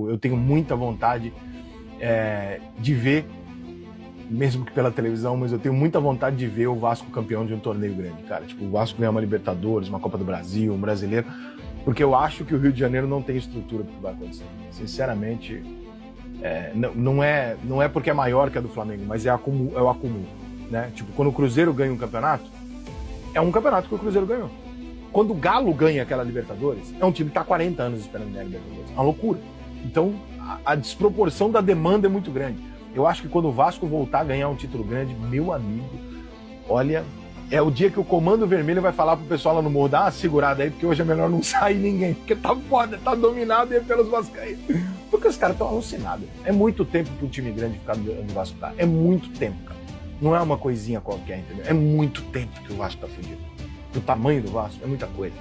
Eu tenho muita vontade de ver, mesmo que pela televisão, mas eu tenho muita vontade de ver o Vasco campeão de um torneio grande, cara. Tipo, o Vasco ganhar uma Libertadores, uma Copa do Brasil, um Brasileiro, porque eu acho que o Rio de Janeiro não tem estrutura para o que vai acontecer. Sinceramente, não é porque é maior que a do Flamengo, mas é o acúmulo, né? Tipo, quando o Cruzeiro ganha um campeonato, é um campeonato que o Cruzeiro ganhou. Quando o Galo ganha aquela Libertadores, é um time que está há 40 anos esperando ganhar a Libertadores. É uma loucura. Então, a desproporção da demanda é muito grande. Eu acho que quando o Vasco voltar a ganhar um título grande, meu amigo, olha, é o dia que o Comando Vermelho vai falar pro pessoal lá no Morro, dá uma segurada aí, porque hoje é melhor não sair ninguém, porque tá foda, tá dominado aí pelos vascaínos. Porque os caras estão alucinados. É muito tempo pro time grande ficar onde o Vasco tá. É muito tempo, cara. Não é uma coisinha qualquer, entendeu? É muito tempo que o Vasco tá fudido. O tamanho do Vasco é muita coisa.